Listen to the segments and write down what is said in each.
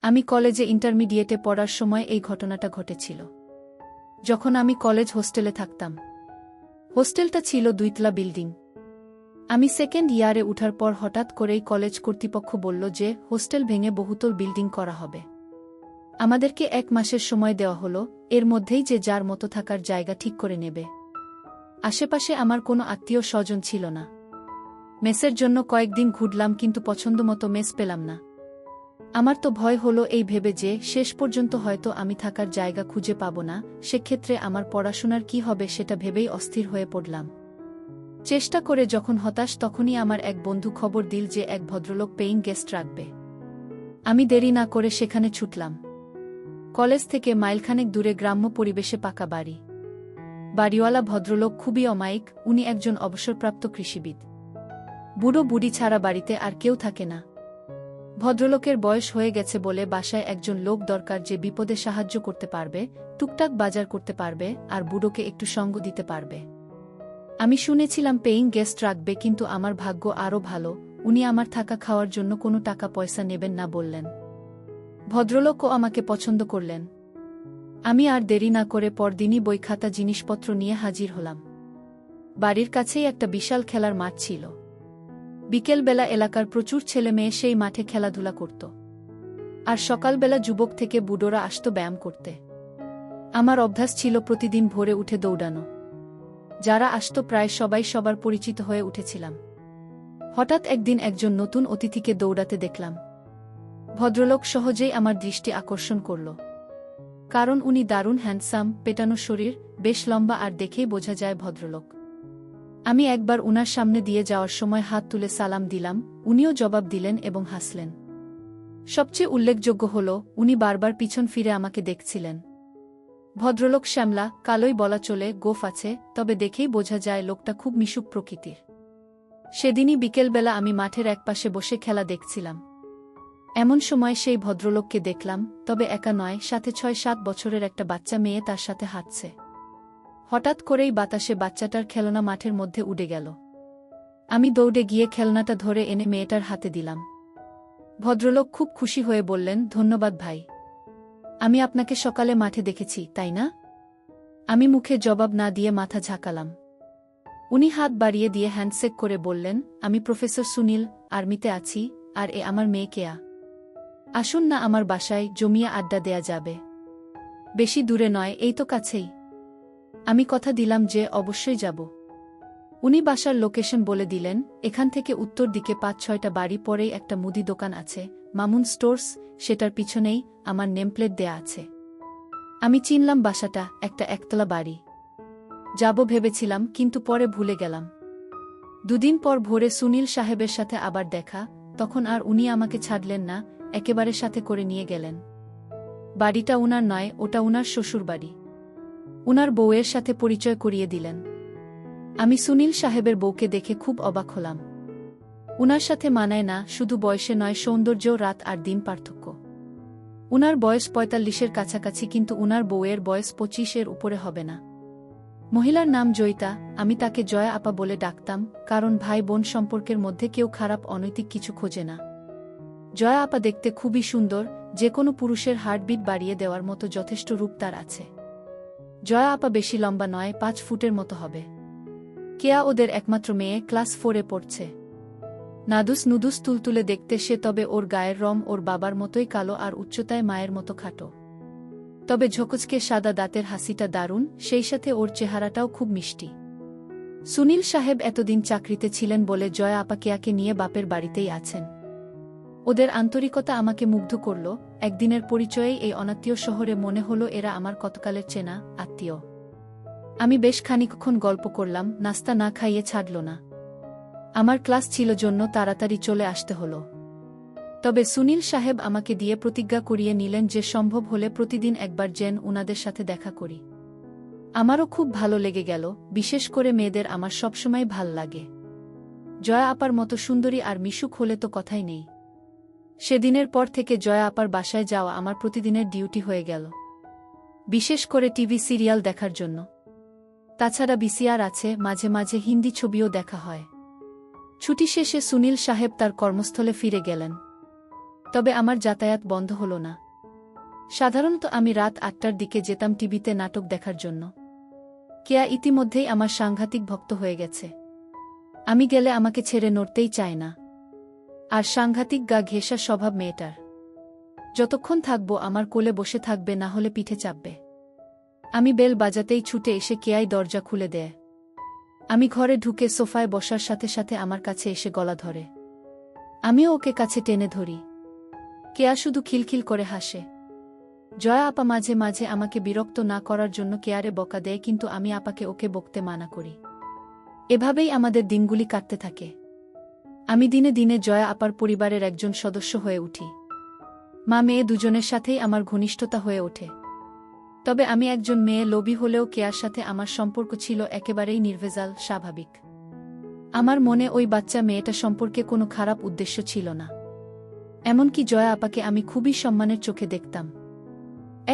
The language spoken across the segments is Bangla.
আমি কলেজে ইন্টারমিডিয়েটে পড়ার সময় এই ঘটনাটা ঘটেছিল। যখন আমি কলেজ হোস্টেলে থাকতাম। হোস্টেলটা ছিল 2 তলা বিল্ডিং। আমি সেকেন্ড ইয়ারে উঠার পর হঠাৎ করেই কলেজ কর্তৃপক্ষ বলল যে হোস্টেল ভেঙে বহুতল বিল্ডিং করা হবে। আমাদেরকে 1 মাসের সময় দেওয়া হলো, এর মধ্যেই যে যার মতো থাকার জায়গা ঠিক করে নেবে। আশেপাশে আমার কোনো আত্মীয় স্বজন ছিল না। মেসের জন্য কয়েকদিন ঘুরলাম কিন্তু পছন্দমতো মেস পেলাম না। আমার তো ভয় হলো এই ভেবে যে শেষ পর্যন্ত হয়তো আমি থাকার জায়গা খুঁজে পাব না, সেক্ষেত্রে আমার পড়াশোনার কি হবে সেটা ভেবেই অস্থির হয়ে পড়লাম। চেষ্টা করে যখন হতাশ তখনই আমার এক বন্ধু খবর দিল যে এক ভদ্রলোক পেইং গেস্ট রাখবে। আমি দেরি না করে সেখানে ছুটলাম। কলেজ থেকে মাইলখানেক দূরে গ্রাম্য পরিবেশে পাকা বাড়ি। বাড়িওয়ালা ভদ্রলোক খুবই অমায়িক, উনি একজন অবসরপ্রাপ্ত কৃষিবিদ। বুড়ো বুড়ি ছাড়া বাড়িতে আর কেউ থাকে না। ভদ্রলোকের বয়স হয়ে গেছে বলে বাসায় একজন লোক দরকার যে বিপদে সাহায্য করতে পারবে, টুকটাক বাজার করতে পারবে আর বুড়োকে একটু সঙ্গ দিতে পারবে। আমি শুনেছিলাম পেইং গেস্ট রাখবে, কিন্তু আমার ভাগ্য আরও ভালো, উনি আমার থাকা খাওয়ার জন্য কোনো টাকা পয়সা নেবেন না বললেন। ভদ্রলোকও আমাকে পছন্দ করলেন। আমি আর দেরি না করে পরদিনই বই খাতা জিনিসপত্র নিয়ে হাজির হলাম। বাড়ির কাছেই একটা বিশাল খেলার মাঠ ছিল। বিকেলবেলা এলাকার প্রচুর ছেলে মেয়ে সেই মাঠে খেলাধুলা করত। আর সকালবেলা যুবক থেকে বুড়োরা আসত ব্যায়াম করতে। আমার অভ্যাস ছিল প্রতিদিন ভোরে উঠে দৌড়ানো। যারা আসত প্রায় সবাই সবার পরিচিত হয়ে উঠেছিলাম। হঠাৎ একদিন একজন নতুন অতিথিকে দৌড়াতে দেখলাম। ভদ্রলোক সহজেই আমার দৃষ্টি আকর্ষণ করল। কারণ উনি দারুণ হ্যান্ডসাম, পেটানো শরীর, বেশ লম্বা আর দেখেই বোঝা যায় ভদ্রলোক। আমি একবার উনার সামনে দিয়ে যাওয়ার সময় হাত তুলে সালাম দিলাম, উনিও জবাব দিলেন এবং হাসলেন। সবচেয়ে উল্লেখযোগ্য হল উনি বারবার পিছন ফিরে আমাকে দেখছিলেন। ভদ্রলোক শ্যামলা, কালোই বলা চলে, গোঁফ আছে, তবে দেখেই বোঝা যায় লোকটা খুব মিশুক প্রকৃতির। সেদিনই বিকেলবেলা আমি মাঠের একপাশে বসে খেলা দেখছিলাম। এমন সময় সেই ভদ্রলোককে দেখলাম, তবে একা নয়, সাথে 6-7 বছরের একটা বাচ্চা মেয়ে তার সাথে হাঁটছে। হঠাৎ করেই বাতাসে বাচ্চাটার খেলনা মাঠের মধ্যে উড়ে গেল। আমি দৌড়ে গিয়ে খেলনাটা ধরে এনে মেয়েটার হাতে দিলাম। ভদ্রলোক খুব খুশি হয়ে বললেন, ধন্যবাদ ভাই। আমি আপনাকে সকালে মাঠে দেখেছি, তাই না? আমি মুখে জবাব না দিয়ে মাথা ঝাঁকালাম। উনি হাত বাড়িয়ে দিয়ে হ্যান্ডশেক করে বললেন, আমি প্রফেসর সুনীল, আর্মিতে আছি, আর এ আমার মেয়ে কেয়া। আসুন না আমার বাসায়, জমিয়ে আড্ডা দেয়া যাবে। বেশি দূরে নয়, এই তো কাছেই। আমি কথা দিলাম যে অবশ্যই যাব। উনি বাসার লোকেশন বলে দিলেন। এখান থেকে উত্তর দিকে 5-6টা বাড়ি পরেই একটা মুদি দোকান আছে, মামুন স্টোর্স, সেটার পিছনেই আমার নেমপ্লেট দেয়া আছে। আমি চিনলাম বাসাটা, একটা একতলা বাড়ি। যাব ভেবেছিলাম, কিন্তু পরে ভুলে গেলাম। 2 দিন পর ভোরে সুনীল সাহেবের সাথে আবার দেখা, তখন আর উনি আমাকে ছাড়লেন না, একেবারে সাথে করে নিয়ে গেলেন। বাড়িটা উনার নয়, ওটা উনার শ্বশুর বাড়ি। উনার বউয়ের সাথে পরিচয় করিয়ে দিলেন। আমি সুনীল সাহেবের বউকে দেখে খুব অবাক হলাম। উনার সাথে মানায় না, শুধু বয়সে নয়, সৌন্দর্যও রাত আর দিন পার্থক্য। উনার বয়স 45-এর কাছাকাছি, কিন্তু উনার বউয়ের বয়স 25-এর উপরে হবে না। মহিলার নাম জয়িতা, আমি তাকে জয়া আপা বলে ডাকতাম, কারণ ভাই বোন সম্পর্কের মধ্যে কেউ খারাপ অনৈতিক কিছু খোঁজে না। জয়া আপা দেখতে খুবই সুন্দর, যে কোনো পুরুষের হার্টবিট বাড়িয়ে দেওয়ার মতো যথেষ্ট রূপ তার আছে। জয়া আপা বেশি লম্বা নয়, 5 ফুটের মতো হবে। কেয়া ওদের একমাত্র মেয়ে, ক্লাস 4-এ পড়ছে। নাদুস নুদুস তুলতুলে দেখতে সে, তবে ওর গায়ের রং ওর বাবার মতোই কালো আর উচ্চতায় মায়ের মতো খাটো। তবে ঝকঝকে সাদা দাঁতের হাসিটা দারুণ, সেই সাথে ওর চেহারাটাও খুব মিষ্টি। সুনীল সাহেব এতদিন চাকরিতে ছিলেন বলে জয়া আপা কেয়াকে নিয়ে বাপের বাড়িতেই আছেন। ওদের আন্তরিকতা আমাকে মুগ্ধ করল। একদিনের পরিচয়েই এই অনাত্মীয় শহরে মনে হলো এরা আমার কতকালের চেনা আত্মীয়। আমি বেশ খানিকক্ষণ গল্প করলাম, নাস্তা না খাইয়ে ছাড়ল না। আমার ক্লাস ছিল জন্য তাড়াতাড়ি চলে আসতে হলো। তবে সুনীল সাহেব আমাকে দিয়ে প্রতিজ্ঞা করিয়ে নিলেন যে সম্ভব হলে প্রতিদিন একবার যেন উনাদের সাথে দেখা করি। আমারও খুব ভালো লেগে গেল, বিশেষ করে মেয়েদের আমার সবসময় ভাল লাগে। জয়া আপার মতো সুন্দরী আর মিশুক হলে তো কথাই নেই। সেদিনের পর থেকে জয়া আপার বাসায় যাওয়া আমার প্রতিদিনের ডিউটি হয়ে গেল, বিশেষ করে টিভি সিরিয়াল দেখার জন্য। তাছাড়া ভিসিআর আছে, মাঝে মাঝে হিন্দি ছবিও দেখা হয়। ছুটি শেষে সুনীল সাহেব তার কর্মস্থলে ফিরে গেলেন। তবে আমার যাতায়াত বন্ধ হলো না। সাধারণত আমি রাত ৮টার দিকে যেতাম টিভিতে নাটক দেখার জন্য। কেয়া ইতিমধ্যেই আমার সাংঘাতিক ভক্ত হয়ে গেছে। আমি গেলে আমাকে ছেড়ে নড়তেই চায় না। আর সাংঘাতিক গা ঘেঁষা স্বভাব মেয়েটার। যতক্ষণ থাকবো আমার কোলে বসে থাকবে, না হলে পিঠে চাপবে। আমি বেল বাজাতেই ছুটে এসে কেয়াই দরজা খুলে দেয়। আমি ঘরে ঢুকে সোফায় বসার সাথে সাথে আমার কাছে এসে গলা ধরে। আমিও ওকে কাছে টেনে ধরি। কেয়া শুধু খিলখিল করে হাসে। জয়া আপা মাঝে মাঝে আমাকে বিরক্ত না করার জন্য কেয়ারে বকা দেয়, কিন্তু আমি আপাকে ওকে বকতে মানা করি। এভাবেই আমাদের দিনগুলি কাটতে থাকে। আমি দিনে দিনে জয়া আপার পরিবারের একজন সদস্য হয়ে উঠি। মা মেয়ে দুজনের সাথেই আমার ঘনিষ্ঠতা হয়ে ওঠে। তবে আমি একজন মেয়ে লোভী হলেও কেয়ার সাথে আমার সম্পর্ক ছিল একেবারেই নির্ভেজাল, স্বাভাবিক। আমার মনে ওই বাচ্চা মেয়েটা সম্পর্কে কোনো খারাপ উদ্দেশ্য ছিল না। এমনকি জয়া আপাকে আমি খুবই সম্মানের চোখে দেখতাম।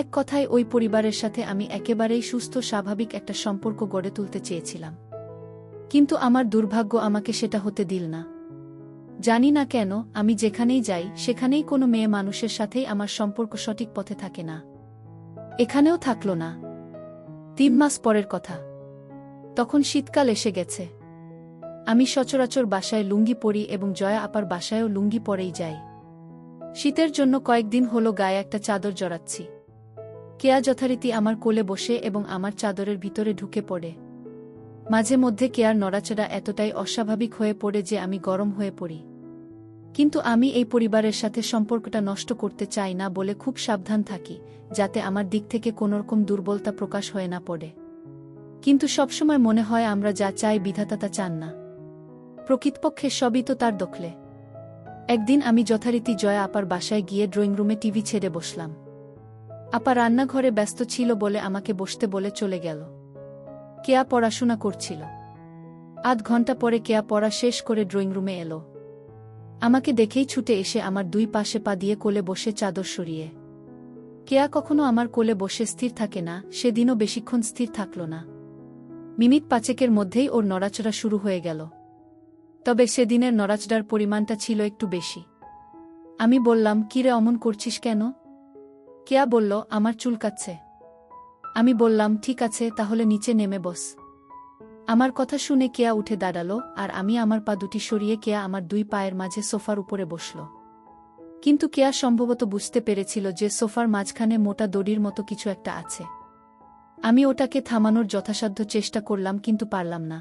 এক কথায় ওই পরিবারের সাথে আমি একেবারেই সুস্থ স্বাভাবিক একটা সম্পর্ক গড়ে তুলতে চেয়েছিলাম। কিন্তু আমার দুর্ভাগ্য আমাকে সেটা হতে দিল না। জানি না কেন, আমি যেখানেই যাই সেখানেই কোনো মেয়ে মানুষের সাথেই আমার সম্পর্ক সঠিক পথে থাকে না। এখানেও থাকল না। ৩ মাস পরের কথা। তখন শীতকাল এসে গেছে। আমি সচরাচর বাসায় লুঙ্গি পরি এবং জয়া আপার বাসায়ও লুঙ্গি পরেই যাই। শীতের জন্য কয়েকদিন হলো গায়ে একটা চাদর জড়াচ্ছি। কেয়া যথারীতি আমার কোলে বসে এবং আমার চাদরের ভিতরে ঢুকে পড়ে। মাঝে মধ্যে কেয়ার নড়াচড়া এতটাই অস্বাভাবিক হয়ে পড়ে যে আমি গরম হয়ে পড়ি। কিন্তু আমি এই পরিবারের সাথে সম্পর্কটা নষ্ট করতে চাই না বলে খুব সাবধান থাকি, যাতে আমার দিক থেকে কোনোরকম দুর্বলতা প্রকাশ হয়ে না পড়ে। কিন্তু সবসময় মনে হয় আমরা যা চাই বিধাতা তা চান না। প্রকৃতপক্ষে সবই তো তার দখলে। একদিন আমি যথারীতি জয়া আপার বাসায় গিয়ে ড্রয়িং রুমে টিভি ছেড়ে বসলাম। আপা রান্নাঘরে ব্যস্ত ছিল বলে আমাকে বসতে বলে চলে গেল। কেয়া পড়াশোনা করছিল। আধ ঘন্টা পরে কেয়া পড়া শেষ করে ড্রয়িং রুমে এলো। আমাকে দেখেই ছুটে এসে আমার 2 পাশে পা দিয়ে কোলে বসে চাদর সরিয়ে। কেয়া কখনো আমার কোলে বসে স্থির থাকে না, সেদিনও বেশিক্ষণ স্থির থাকল না। মিনিট 5 মধ্যেই ওর নড়াচড়া শুরু হয়ে গেল। তবে সেদিনের নড়াচড়ার পরিমাণটা ছিল একটু বেশি। আমি বললাম, কিরে অমন করছিস কেন? কেয়া বলল, আমার চুলকাচ্ছে। আমি বললাম, ঠিক আছে, তাহলে নিচে নেমে বস। আমার কথা শুনে কেয়া উঠে দাঁড়ালো আর আমি আমার পা দুটি সরিয়ে কেয়া আমার 2 পায়ের মাঝে সোফার উপরে বসল। কিন্তু কেয়া সম্ভবত বুঝতে পেরেছিল যে সোফার মাঝখানে মোটা দড়ির মতো কিছু একটা আছে। আমি ওটাকে থামানোর যথাসাধ্য চেষ্টা করলাম, কিন্তু পারলাম না।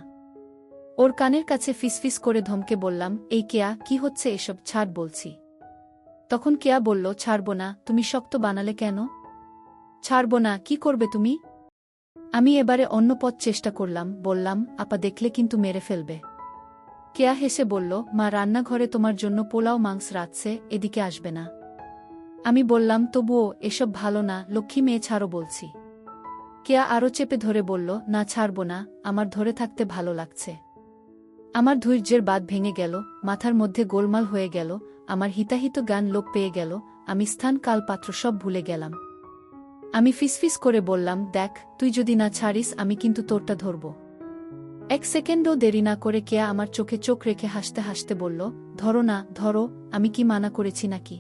ওর কানের কাছে ফিসফিস করে ধমকে বললাম, এই কেয়া, কি হচ্ছে এসব, ছাড় বলছি। তখন কেয়া বলল, ছাড়ব না। তুমি শক্ত বানালে কেন? ছাড়ব না, কি করবে তুমি? আমি এবারে অন্য পথ চেষ্টা করলাম, বললাম, আপা দেখলে কিন্তু মেরে ফেলবে। কেয়া হেসে বলল, মা রান্নাঘরে তোমার জন্য পোলাও মাংস রাঁধছে, এদিকে আসবে না। আমি বললাম, তবুও এসব ভালো না, লক্ষ্মী মেয়ে, ছাড়ো বলছি। কেয়া আরও চেপে ধরে বলল, না ছাড়ব না, আমার ধরে থাকতে ভালো লাগছে। আমার ধৈর্যের বাঁধ ভেঙে গেল, মাথার মধ্যে গোলমাল হয়ে গেল, আমার হিতাহিত গান লোপ পেয়ে গেল, আমি স্থান কাল পাত্র সব ভুলে গেলাম। আমি ফিসফিস করে বললাম, দেখ, তুই যদি না ছাড়িস আমি কিন্তু তোরটা ধরব। 1 সেকেন্ডও দেরি না করে কেয়া আমার চোখে চোখ রেখে হাসতে হাসতে বলল, ধরো না, ধরো, আমি কি মানা করেছি নাকি?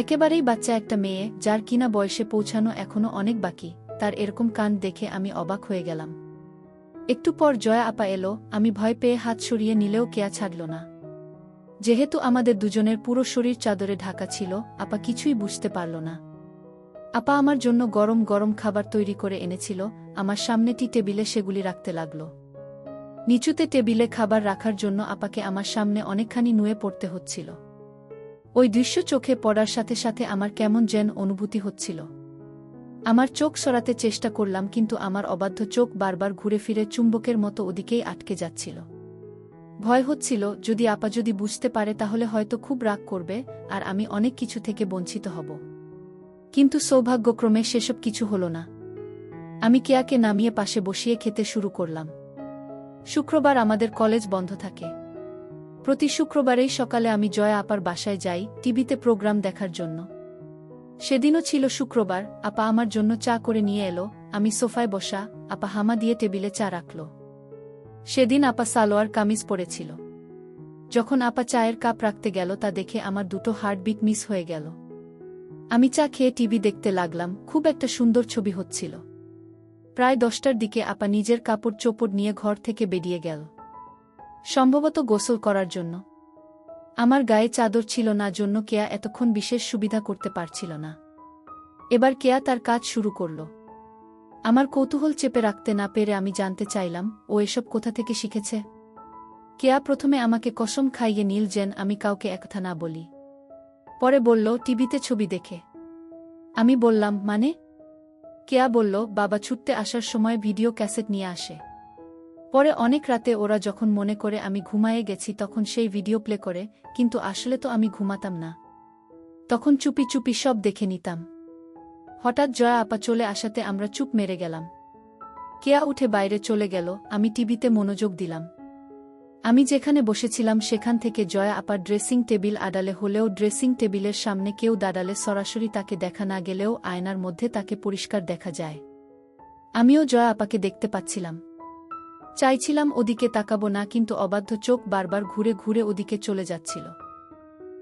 একেবারেই বাচ্চা একটা মেয়ে, যার কিনা বয়সে পৌঁছানো এখনো অনেক বাকি, তার এরকম কান দেখে আমি অবাক হয়ে গেলাম। একটু পর জয়া আপা এলো। আমি ভয় পেয়ে হাত সরিয়ে নিলেও কেয়া ছাড়ল না। যেহেতু আমাদের দুজনের পুরো শরীর চাদরে ঢাকা ছিল, আপা কিছুই বুঝতে পারল না। আপা আমার জন্য গরম গরম খাবার তৈরি করে এনেছিল, আমার সামনে টি টেবিলে সেগুলি রাখতে লাগল। নিচুতে টেবিলে খাবার রাখার জন্য আপাকে আমার সামনে অনেকখানি নুয়ে পড়তে হচ্ছিল। ওই দৃশ্য চোখে পড়ার সাথে সাথে আমার কেমন যেন অনুভূতি হচ্ছিল। আমার চোখ সরাতে চেষ্টা করলাম, কিন্তু আমার অবাধ্য চোখ বারবার ঘুরে ফিরে চুম্বকের মতো ওদিকেই আটকে যাচ্ছিল। ভয় হচ্ছিল, যদি আপা যদি বুঝতে পারে তাহলে হয়তো খুব রাগ করবে আর আমি অনেক কিছু থেকে বঞ্চিত হব। কিন্তু সৌভাগ্যক্রমে সেসব কিছু হলো না। আমি কেয়াকে নামিয়ে পাশে বসিয়ে খেতে শুরু করলাম। শুক্রবার আমাদের কলেজ বন্ধ থাকে। প্রতি শুক্রবারেই সকালে আমি জয়া আপার বাসায় যাই টিভিতে প্রোগ্রাম দেখার জন্য। সেদিনও ছিল শুক্রবার। আপা আমার জন্য চা করে নিয়ে এলো। আমি সোফায় বসা, আপা হামা দিয়ে টেবিলে চা রাখল। সেদিন আপা সালোয়ার কামিজ পরেছিল। যখন আপা চায়ের কাপ রাখতে গেল তা দেখে আমার দুটো হার্টবিট মিস হয়ে গেল। আমি চা খেয়ে টিভি দেখতে লাগলাম, খুব একটা সুন্দর ছবি হচ্ছিল। প্রায় 10টার দিকে আপা নিজের কাপড় চোপড় নিয়ে ঘর থেকে বেরিয়ে গেল, সম্ভবত গোসল করার জন্য। আমার গায়ে চাদর ছিল না জন্য কেয়া এতক্ষণ বিশেষ সুবিধা করতে পারছিল না। এবার কেয়া তার কাজ শুরু করল। আমার কৌতূহল চেপে রাখতে না পেরে আমি জানতে চাইলাম, ও এসব কোথা থেকে শিখেছে। কেয়া প্রথমে আমাকে কসম খাইয়ে নিল যেন আমি কাউকে একথা না বলি। পরে বলল, টিভিতে ছবি দেখে। আমি বললাম, মানে? কেয়া বলল, বাবা ছুটতে আসার সময় ভিডিও ক্যাসেট নিয়ে আসে। পরে অনেক রাতে ওরা যখন মনে করে আমি ঘুমায়ে গেছি তখন সেই ভিডিও প্লে করে, কিন্তু আসলে তো আমি ঘুমাতাম না। তখন চুপি চুপি সব দেখে নিতাম। হঠাৎ জয়া আপা চলে আসাতে আমরা চুপ মেরে গেলাম। কেয়া উঠে বাইরে চলে গেল, আমি টিভিতে মনোযোগ দিলাম। আমি যেখানে বসেছিলাম সেখান থেকে জয়া আপার ড্রেসিং টেবিল আড়ালে হলেও ড্রেসিং টেবিলের সামনে কেউ দাঁড়ালে সরাসরি তাকে দেখা না গেলেও আয়নার মধ্যে তাকে পরিষ্কার দেখা যায়। আমিও জয়া আপাকে দেখতে পাচ্ছিলাম। চাইছিলাম ওদিকে তাকাবো না, কিন্তু অবাধ্য চোখ বারবার ঘুরে ঘুরে ওদিকে চলে যাচ্ছিল।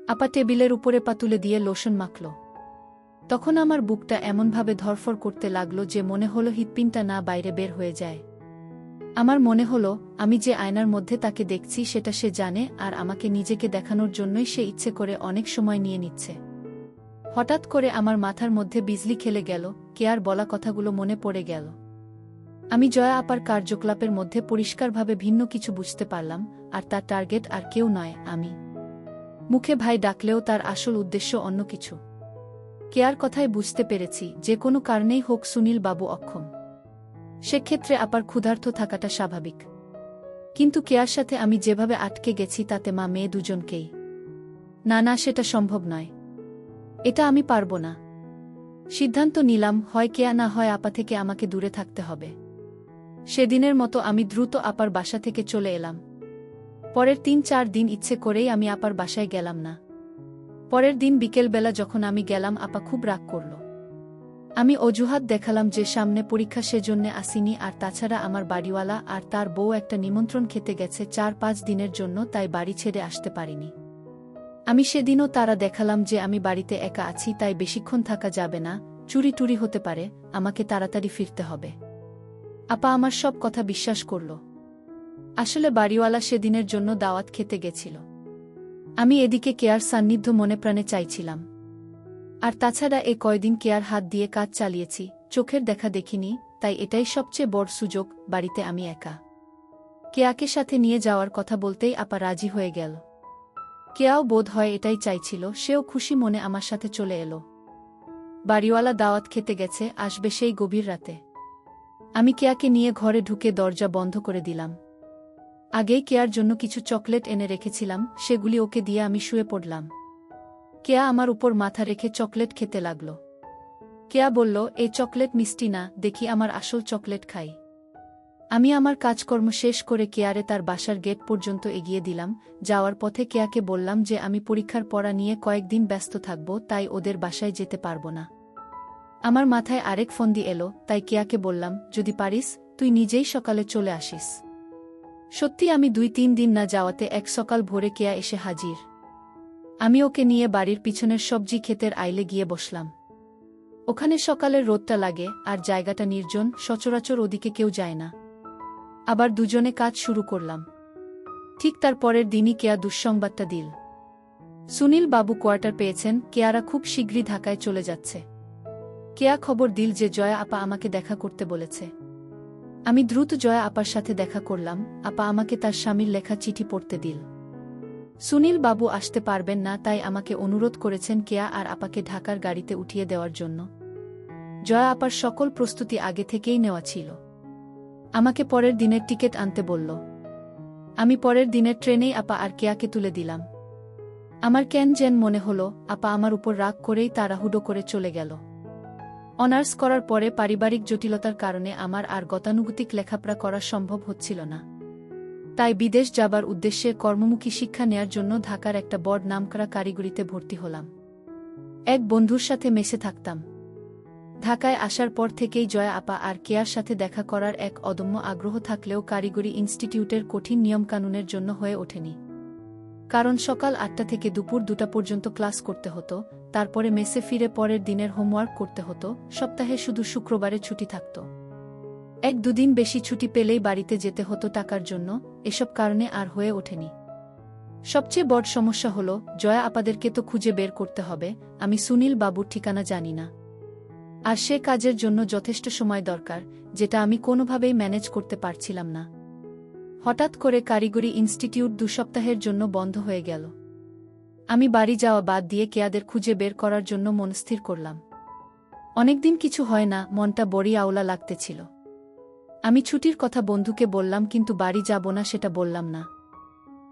আপা টেবিলের উপরে পা তুলে দিয়ে লোশন মাখল। তখন আমার বুকটা এমনভাবে ধরফর করতে লাগলো যে মনে হলো হৃৎপিণ্ডটা না বাইরে বের হয়ে যায়। আমার মনে হলো আমি যে আয়নার মধ্যে তাকে দেখছি সেটা সে জানে, আর আমাকে নিজেকে দেখানোর জন্যই সে ইচ্ছে করে অনেক সময় নিয়ে নিচ্ছে। হঠাৎ করে আমার মাথার মধ্যে বিজলি খেলে গেল, কেয়ার বলা কথাগুলো মনে পড়ে গেল। আমি জয়া আপার কার্যকলাপের মধ্যে পরিষ্কারভাবে ভিন্ন কিছু বুঝতে পারলাম, আর তার টার্গেট আর কেউ নয়, আমি। মুখে ভাই ডাকলেও তার আসল উদ্দেশ্য অন্য কিছু। কেয়ার কথায় বুঝতে পেরেছি যে কোনো কারণেই হোক সুনীল বাবু অক্ষম। সেক্ষেত্রে আপার ক্ষুধার্ত থাকাটা স্বাভাবিক। কিন্তু কেয়ার সাথে আমি যেভাবে আটকে গেছি তাতে মা মেয়ে দুজনকেই। না না, সেটা সম্ভব নয়। এটা আমি পারব না। সিদ্ধান্ত নিলাম, হয় কেয়া না হয় আপা থেকে আমাকে দূরে থাকতে হবে। সেদিনের মতো আমি দ্রুত আপার বাসা থেকে চলে এলাম। পরের 3-4 দিন ইচ্ছে করেই আমি আপার বাসায় গেলাম না। পরের দিন বিকেলবেলা যখন আমি গেলাম আপা খুব রাগ করল। আমি অজুহাত দেখালাম যে সামনে পরীক্ষা সেজন্যে আসিনি, আর তাছাড়া আমার বাড়িওয়ালা আর তার বউ একটা নিমন্ত্রণ খেতে গেছে 4-5 দিনের জন্য, তাই বাড়ি ছেড়ে আসতে পারিনি। আমি সেদিনও তারা দেখালাম যে আমি বাড়িতে একা আছি, তাই বেশিক্ষণ থাকা যাবে না, চুরি টুরি হতে পারে, আমাকে তাড়াতাড়ি ফিরতে হবে। আপা আমার সব কথা বিশ্বাস করল। আসলে বাড়িওয়ালা সেদিনের জন্য দাওয়াত খেতে গেছিল। আমি এদিকে কেয়ার সান্নিধ্য মনে প্রাণে চাইছিলাম। আর তাছাড়া এ কয়দিন কেয়ার হাত দিয়ে কাজ চালিয়েছি, চোখের দেখা দেখিনি, তাই এটাই সবচেয়ে বড় সুযোগ, বাড়িতে আমি একা। কেয়াকে সাথে নিয়ে যাওয়ার কথা বলতেই আপা রাজি হয়ে গেল। কেয়াও বোধ হয় এটাই চাইছিল, সেও খুশি মনে আমার সাথে চলে এলো। বাড়িওয়ালা দাওয়াত খেতে গেছে, আসবে সেই গভীর রাতে। আমি কেয়াকে নিয়ে ঘরে ঢুকে দরজা বন্ধ করে দিলাম। আগেই কেয়ার জন্য কিছু চকলেট এনে রেখেছিলাম, সেগুলি ওকে দিয়ে আমি শুয়ে পড়লাম। কেয়া আমার উপর মাথা রেখে চকলেট খেতে লাগল। কেয়া বলল, এই চকলেট মিষ্টি না, দেখি আমার আসল চকলেট খাই। আমি আমার কাজকর্ম শেষ করে কেয়ারে তার বাসার গেট পর্যন্ত এগিয়ে দিলাম। যাওয়ার পথে কেয়াকে বললাম যে আমি পরীক্ষার পড়া নিয়ে কয়েকদিন ব্যস্ত থাকব, তাই ওদের বাসায় যেতে পারব না। আমার মাথায় আরেক ফন্দি এলো, তাই কেয়াকে বললাম, যদি পারিস তুই নিজেই সকালে চলে আসিস। সত্যি আমি 2-3 দিন না যাওয়াতে এক সকাল ভোরে কেয়া এসে হাজির। আমি ওকে নিয়ে বাড়ির পিছনের সবজি ক্ষেতের আইলে গিয়ে বসলাম। ওখানে সকালের রোদটা লাগে, আর জায়গাটা নির্জন, সচরাচর ওদিকে কেউ যায় না। আবার দুজনে কাজ শুরু করলাম। ঠিক তার পরের দিনই কেয়া দুঃসংবাদটা দিল। সুনীল বাবু কোয়ার্টার পেয়েছেন, কেয়ারা খুব শীঘ্রই ঢাকায় চলে যাচ্ছে। কেয়া খবর দিল যে জয়া আপা আমাকে দেখা করতে বলেছে। আমি দ্রুত জয়া আপার সাথে দেখা করলাম। আপা আমাকে তার স্বামীর লেখা চিঠি পড়তে দিল। সুনীল বাবু আসতে পারবেন না, তাই আমাকে অনুরোধ করেছেন কেয়া আর আপাকে ঢাকার গাড়িতে উঠিয়ে দেওয়ার জন্য। জয়া আপার সকল প্রস্তুতি আগে থেকেই নেওয়া ছিল। আমাকে পরের দিনের টিকিট আনতে বলল। আমি পরের দিনের ট্রেনেই আপা আর কেয়াকে তুলে দিলাম। আমার কেন যেন মনে হলো আপা আমার উপর রাগ করেই তাড়াহুড়ো করে চলে গেল। অনার্স করার পরে পারিবারিক জটিলতার কারণে আমার আর গতানুগতিক লেখাপড়া করা সম্ভব হচ্ছিল না। তাই বিদেশ যাবার উদ্দেশ্যে কর্মমুখী শিক্ষা নেয়ার জন্য ঢাকার একটা বড় নামকরা কারিগরিতে ভর্তি হলাম। এক বন্ধুর সাথে মেসে থাকতাম। ঢাকায় আসার পর থেকেই জয়া আপা আর কেয়ার সাথে দেখা করার এক অদম্য আগ্রহ থাকলেও কারিগরি ইনস্টিটিউটের কঠিন নিয়মকানুনের জন্য হয়ে ওঠেনি। কারণ সকাল ৮টা থেকে দুপুর ২টা পর্যন্ত ক্লাস করতে হতো, তারপরে মেসে ফিরে পরের দিনের হোমওয়ার্ক করতে হতো, সপ্তাহে শুধু শুক্রবারে ছুটি থাকত। ১-২ দিন বেশি ছুটি পেলেই বাড়িতে যেতে হতো টাকার জন্য, এসব কারণে আর হয়ে ওঠেনি। সবচেয়ে বড় সমস্যা হলো, জয়া আপাদেরকে তো খুঁজে বের করতে হবে, আমি সুনীল বাবুর ঠিকানা জানি না। আর সে কাজের জন্য যথেষ্ট সময় দরকার, যেটা আমি কোনোভাবেই ম্যানেজ করতে পারছিলাম না। হঠাৎ করে কারিগরি ইনস্টিটিউট ২ সপ্তাহের জন্য বন্ধ হয়ে গেল। আমি বাড়ি যাওয়া বাদ দিয়ে কেয়াদের খুঁজে বের করার জন্য মনস্থির করলাম। অনেকদিন কিছু হয় না, মনটা বড়ই আওলা লাগতেছিল। আমি ছুটির কথা বন্ধুকে বললাম, কিন্তু বাড়ি যাব না সেটা বললাম না।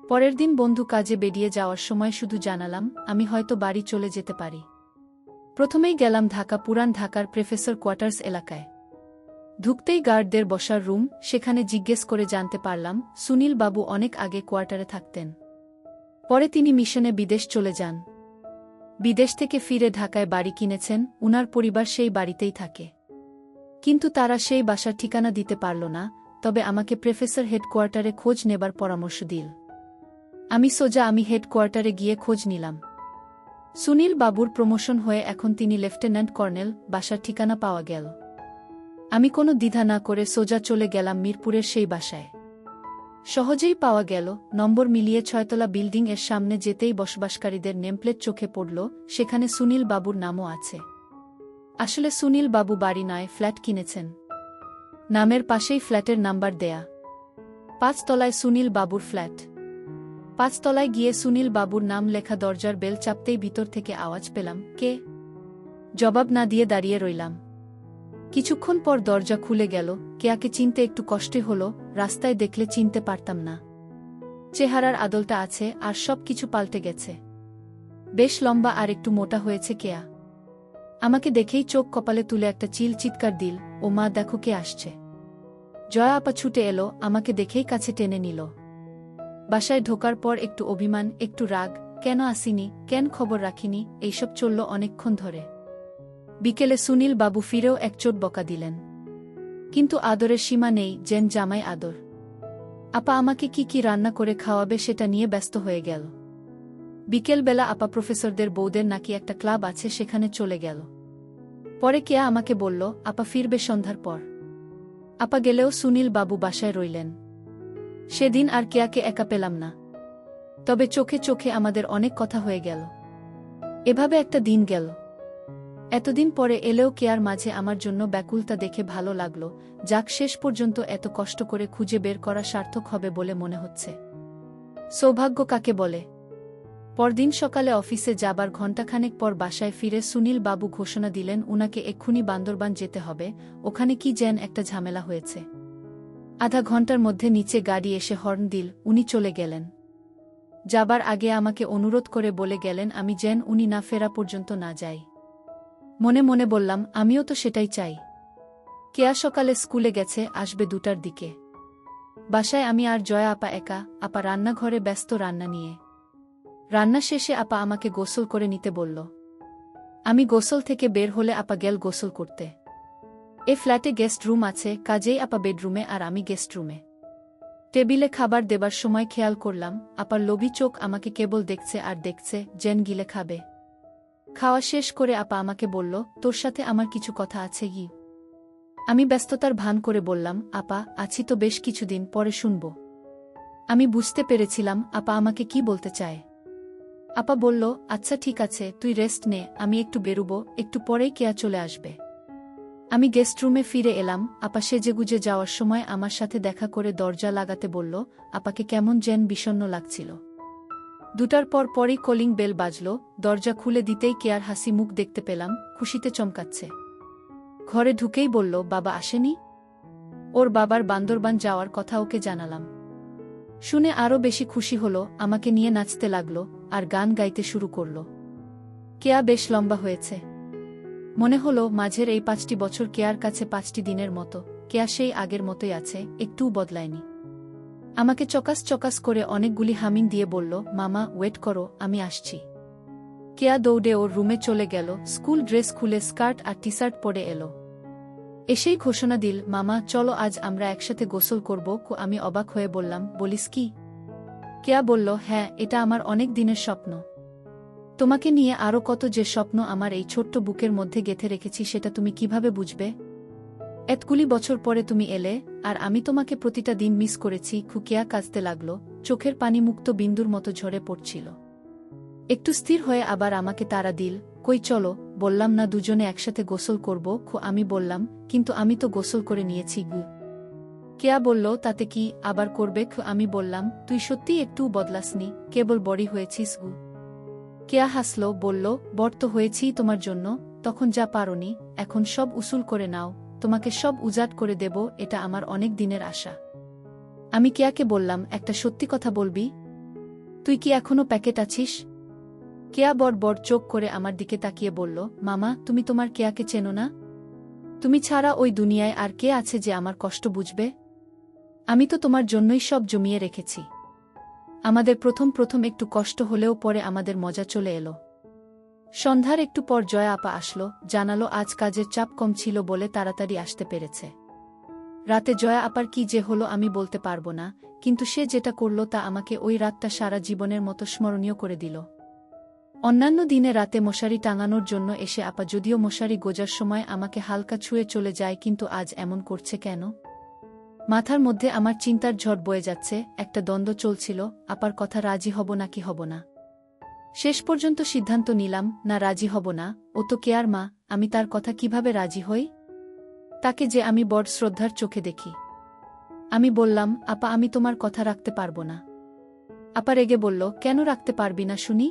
পরের দিন বন্ধু কাজে বেরিয়ে যাওয়ার সময় শুধু জানালাম, আমি হয়তো বাড়ি চলে যেতে পারি। প্রথমেই গেলাম ঢাকা, পুরান ঢাকার প্রফেসর কোয়ার্টার্স এলাকায়। ঢুকতেই গার্ডদের বসার রুম, সেখানে জিজ্ঞেস করে জানতে পারলাম সুনীল বাবু অনেক আগে কোয়ার্টারে থাকতেন। পরে তিনি মিশনে বিদেশ চলে যান। বিদেশ থেকে ফিরে ঢাকায় বাড়ি কিনেছেন, উনার পরিবার সেই বাড়িতেই থাকে। কিন্তু তারা সেই বাসার ঠিকানা দিতে পারল না, তবে আমাকে প্রফেসর হেডকোয়ার্টারে খোঁজ নেবার পরামর্শ দিল। আমি হেডকোয়ার্টারে গিয়ে খোঁজ নিলাম। সুনীল বাবুর প্রমোশন হয়ে এখন তিনি লেফটেন্যান্ট কর্নেল, বাসার ঠিকানা পাওয়া গেল। আমি কোনো দ্বিধা না করে সোজা চলে গেলাম মিরপুরের সেই বাসায়। সহজেই পাওয়া গেল, নম্বর মিলিয়ে ৬তলা বিল্ডিং এর সামনে যেতেই বসবাসকারীদের নেমপ্লেট চোখে পড়ল, সেখানে সুনীল বাবুর নামও আছে। আসলে সুনীল বাবু বাড়ি নয়, ফ্ল্যাট কিনেছেন। নামের পাশেই ফ্ল্যাটের নাম্বার দেয়া। ৫ তলায় সুনীল বাবুর ফ্ল্যাট। ৫ তলায় গিয়ে সুনীল বাবুর নাম লেখা দরজার বেল চাপতেই ভিতর থেকে আওয়াজ পেলাম, কে? জবাব না দিয়ে দাঁড়িয়ে রইলাম। কিছুক্ষণ পর দরজা খুলে গেল। কেয়াকে চিনতে একটু কষ্টই হলো, রাস্তায় দেখলে চিনতে পারতাম না। চেহারার আদলটা আছে, আর সব কিছু পাল্টে গেছে। বেশ লম্বা আর একটু মোটা হয়েছে কেয়া। আমাকে দেখেই চোখ কপালে তুলে একটা চিৎকার দিল, ও মা, দেখো কে আসছে। জয়া আপা ছুটে এলো, আমাকে দেখেই কাছে টেনে নিল। বাসায় ঢোকার পর একটু অভিমান, একটু রাগ, কেন আসিনি, কেন খবর রাখিনি, এইসব চলল অনেকক্ষণ ধরে। বিকেলে সুনীল বাবু ফিরেও এক চোট বকা দিলেন। কিন্তু আদরের সীমা নেই, যেন জামাই আদর। আপা আমাকে কি কি রান্না করে খাওয়াবে সেটা নিয়ে ব্যস্ত হয়ে গেল। বিকেলবেলা আপা প্রফেসরদের বউদের নাকি একটা ক্লাব আছে, সেখানে চলে গেল। পরে কেয়া আমাকে বলল, আপা ফিরবে সন্ধ্যার পর। আপা গেলেও সুনীল বাবু বাসায় রইলেন। সেদিন আর কেয়াকে একা পেলাম না। তবে চোখে চোখে আমাদের অনেক কথা হয়ে গেল। এভাবে একটা দিন গেল। এতদিন পরে এলেও কেয়ার মাঝে আমার জন্য ব্যাকুলতা দেখে ভালো লাগলো। যাক, শেষ পর্যন্ত এত কষ্ট করে খুঁজে বের করা সার্থক হবে বলে মনে হচ্ছে। সৌভাগ্য কাকে বলে। পরদিন সকালে অফিসে যাবার ঘণ্টাখানেক পর বাসায় ফিরে সুনীল বাবু ঘোষণা দিলেন উনাকে এক্ষুনি বান্দরবান যেতে হবে, ওখানে কি যেন একটা ঝামেলা হয়েছে। আধা ঘণ্টার মধ্যে নিচে গাড়ি এসে হর্ন দিল, উনি চলে গেলেন। যাবার আগে আমাকে অনুরোধ করে বলে গেলেন আমি যেন উনি না ফেরা পর্যন্ত না যাই। মনে মনে বললাম, আমিও তো সেটাই চাই। কেয়া সকালে স্কুলে গেছে, আসবে 2টার দিকে। বাসায় আমি আর জয়া আপা একা, আপা রান্নাঘরে ব্যস্ত রান্না নিয়ে। রান্না শেষে আপা আমাকে গোসল করে নিতে বলল। আমি গোসল থেকে বের হলে আপা গেল গোসল করতে। এ ফ্ল্যাটে গেস্ট রুম আছে, কাজেই আপা বেডরুমে আর আমি গেস্ট রুমে। টেবিলে খাবার দেবার সময় খেয়াল করলাম আপার লোভী চোখ আমাকে কেবল দেখছে আর দেখছে, যেন গিলে খাবে। খাওয়া শেষ করে আপা আমাকে বলল, তোর সাথে আমার কিছু কথা আছে কি? আমি ব্যস্ততার ভান করে বললাম, আপা আছি তো বেশ কিছুদিন, পরে শুনব। আমি বুঝতে পেরেছিলাম আপা আমাকে কি বলতে চায়। আপা বলল, আচ্ছা ঠিক আছে, তুই রেস্ট নে, আমি একটু বেরুব, একটু পরেই কেয়া চলে আসবে। আমি গেস্ট রুমে ফিরে এলাম। আপা সেজেগুজে যাওয়ার সময় আমার সাথে দেখা করে দরজা লাগাতে বলল। আপাকে কেমন যেন বিষণ্ণ লাগছিল। 2টার পরই কলিং বেল বাজল। দরজা খুলে দিতেই কেয়ার হাসি মুখ দেখতে পেলাম, খুশিতে চমকাচ্ছে। ঘরে ঢুকেই বলল, বাবা আসেনি? ওর বাবার বান্দরবান যাওয়ার কথা ওকে জানালাম। শুনে আরও বেশি খুশি হলো, আমাকে নিয়ে নাচতে লাগল আর গান গাইতে শুরু করল। কেয়া বেশ লম্বা হয়েছে। মনে হলো মাঝের এই 5টি বছর কেয়ার কাছে 5টি দিনের মতো। কেয়া সেই আগের মতোই আছে, একটুও বদলায়নি। আমাকে চকাস চকাস করে অনেকগুলি হামিং দিয়ে বলল, মামা ওয়েট করো, আমি আসছি। কেয়া দৌড়ে ওর রুমে চলে গেল, স্কুল ড্রেস খুলে স্কার্ট আর টি শার্ট পরে এলো। এসেই ঘোষণা দিল, মামা চলো আজ আমরা একসাথে গোসল করব। আমি অবাক হয়ে বললাম, বলিস কি? কেয়া বলল, হ্যাঁ, এটা আমার অনেক দিনের স্বপ্ন। তোমাকে নিয়ে আরও কত যে স্বপ্ন আমার এই ছোট্ট বুকের মধ্যে গেঁথে রেখেছি সেটা তুমি কিভাবে বুঝবে? এতগুলি বছর পরে তুমি এলে, আর আমি তোমাকে প্রতিটা দিন মিস করেছি। কেয়া কাঁদতে লাগল, চোখের পানি মুক্ত বিন্দুর মতো ঝরে পড়ছিল। একটু স্থির হয়ে আবার আমাকে তাড়া দিল, কই চলো, বললাম না দুজনে একসাথে গোসল করব? আমি বললাম, কিন্তু আমি তো গোসল করে নিয়েছি গু। কেয়া বলল, তাতে কি, আবার করবে? আমি বললাম, তুই সত্যিই একটু বদলাসনি, কেবল বড়ি হয়েছিস গু। কেয়া হাসল, বলল, বড় তো হয়েছিই তোমার জন্য, তখন যা পারোনি, এখন সব উসুল করে নাও, তোমাকে সব উজাড় করে দেব, এটা আমার অনেক দিনের আশা। আমি কেয়াকে বললাম, একটা সত্যি কথা বলবি? তুই কি এখনো প্যাকেট আছিস? কেয়া বড় বড় চোখ করে আমার দিকে তাকিয়ে বলল, মামা, তুমি তোমার কেয়াকে চেনো না? তুমি ছাড়া ওই দুনিয়ায় আর কে আছে যে আমার কষ্ট বুঝবে? আমি তো তোমার জন্যই সব জমিয়ে রেখেছি। আমাদের প্রথম প্রথম একটু কষ্ট হলেও পরে আমাদের মজা চলে এলো। সন্ধ্যার একটু পর জয়া আপা আসলো, জানালো আজ কাজের চাপ কম ছিল বলে তাড়াতাড়ি আসতে পেরেছে। রাতে জয়া আপার কি যে হলো আমি বলতে পারবো না, কিন্তু সে যেটা করল তা আমাকে ওই রাতটা সারা জীবনের মতো স্মরণীয় করে দিল। অন্যান্য দিনে রাতে মশারি টাঙানোর জন্য এসে আপা যদিও মশারি গোজার সময় আমাকে হালকা ছুঁয়ে চলে যায়, কিন্তু আজ এমন করছে কেন? মাথার মধ্যে আমার চিন্তার ঝড় বয়ে যাচ্ছে, একটা দ্বন্দ্ব চলছিল, আপার কথা রাজি হব নাকি হব না। শেষ পর্যন্ত সিদ্ধান্ত নিলাম, না, রাজি হব না। ও তো কেয়ার মা, আমি তার কথা কিভাবে রাজি হই? তাকে যে আমি বড় শ্রদ্ধার চোখে দেখি। আমি বললাম, আপা, আমি তোমার কথা রাখতে পারবো না। আপা রেগে বলল, কেন রাখতে পারবি না শুনি?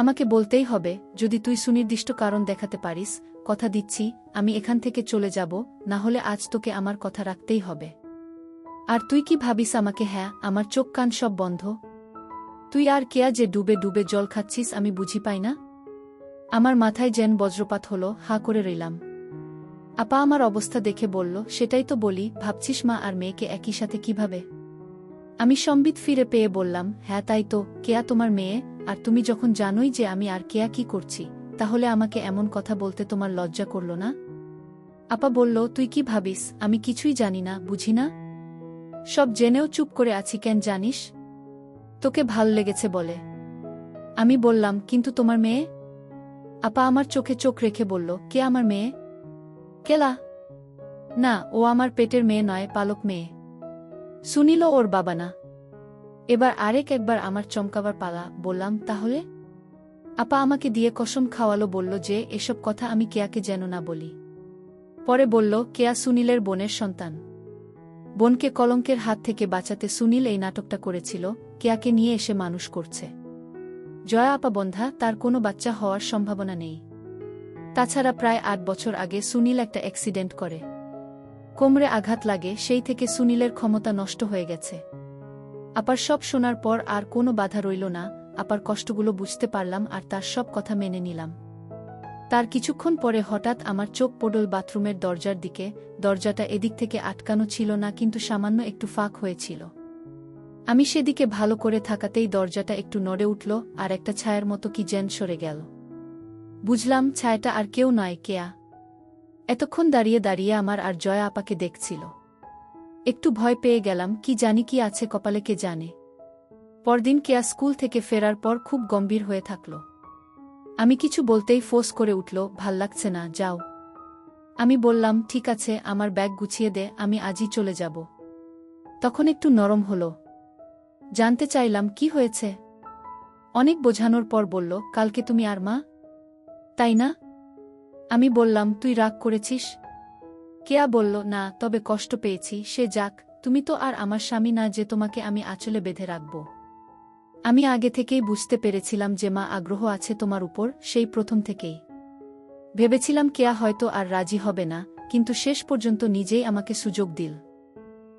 আমাকে বলতেই হবে, যদি তুই সুনির্দিষ্ট কারণ দেখাতে পারিস। কথা দিচ্ছি, আমি এখান থেকে চলে যাব, না হলে আজ তোকে আমার কথা রাখতেই হবে। আর তুই কি ভাবিস আমাকে? হ্যাঁ, আমার চোখ কান সব বন্ধ। তুই আর কেয়া যে ডুবে ডুবে জল খাচ্ছিস আমি বুঝি পাই না? আমার মাথায় যেন বজ্রপাত হলো, হাঁ করে রইলাম। আপা আমার অবস্থা দেখে বলল, সেটাই তো বলি, ভাবছিস মা আর মেয়েকে একই সাথে কিভাবে? আমি সম্বিত ফিরে পেয়ে বললাম, হ্যাঁ তাই তো, কেয়া তোমার মেয়ে, আর তুমি যখন জানোই যে আমি আর কেয়া কি করছি, তাহলে আমাকে এমন কথা বলতে তোমার লজ্জা করল না? আপা বলল, তুই কি ভাবিস আমি কিছুই জানি না, বুঝি না? সব জেনেও চুপ করে আছি কেন জানিস? তোকে ভাল লেগেছে বলে। আমি বললাম, কিন্তু তোমার মেয়ে? আপা আমার চোখে চোখ রেখে বলল, কে আমার মেয়ে? কেলা? না, ও আমার পেটের মেয়ে নয়, পালক মেয়ে। শুনিল ওর বাবা না। এবার একবার আমার চমকাবার পালা। বললাম, তাহলে? আপা আমাকে দিয়ে কসম খাওয়ালো, বলল যে এসব কথা আমি কেয়াকে যেন না বলি। পরে বলল, কেয়া সুনীলের বোনের সন্তান। বোনকে কলঙ্কের হাত থেকে বাঁচাতে সুনীল এই নাটকটা করেছিল, কেয়াকে নিয়ে এসে মানুষ করছে। জয়া আপা বন্ধা, তার কোনো বাচ্চা হওয়ার সম্ভাবনা নেই। তাছাড়া প্রায় ৮ বছর আগে সুনীল একটা অ্যাক্সিডেন্ট করে। কোমরে আঘাত লাগে, সেই থেকে সুনীলের ক্ষমতা নষ্ট হয়ে গেছে। আপার সব শোনার পর আর কোনো বাধা রইল না, আপার কষ্টগুলো বুঝতে পারলাম আর তার সব কথা মেনে নিলাম। তার কিছুক্ষণ পরে হঠাৎ আমার চোখ পড়ল বাথরুমের দরজার দিকে। দরজাটা এদিক থেকে আটকানো ছিল না, কিন্তু সামান্য একটু ফাঁক হয়েছিল। আমি সেদিকে ভালো করে থাকাতেই দরজাটা একটু নড়ে উঠল, আর একটা ছায়ার মতো কি যেন সরে গেল। বুঝলাম ছায়াটা আর কেউ নয়, কেয়া। এতক্ষণ দাঁড়িয়ে দাঁড়িয়ে আমার আর জয়া আপাকে দেখছিল। একটু ভয় পেয়ে গেলাম, কি জানি কি আছে কপালে কে জানে। পরদিন কেয়া স্কুল থেকে ফেরার পর খুব গম্ভীর হয়ে থাকল। আমি কিছু বলতেই ফোঁস করে উঠল, ভাল লাগছে না, যাও। আমি বললাম, ঠিক আছে, আমার ব্যাগ গুছিয়ে দে, আমি আজই চলে যাব। তখন একটু নরম হলো। জানতে চাইলাম কি হয়েছে। অনেক বোঝানোর পর বলল, কালকে তুমি আর মা, তাই না? আমি বললাম, তুই রাগ করেছিস? কেয়া বলল, না, তবে কষ্ট পেয়েছি, সে যাক, তুমি তো আর আমার স্বামী না যে তোমাকে আমি আঁচলে বেঁধে রাখব। আমি আগে থেকেই বুঝতে পেরেছিলাম যে মা আগ্রহ আছে তোমার উপর, সেই প্রথম থেকেই। ভেবেছিলাম কেয়া হয়তো আর রাজি হবে না, কিন্তু শেষ পর্যন্ত নিজেই আমাকে সুযোগ দিল।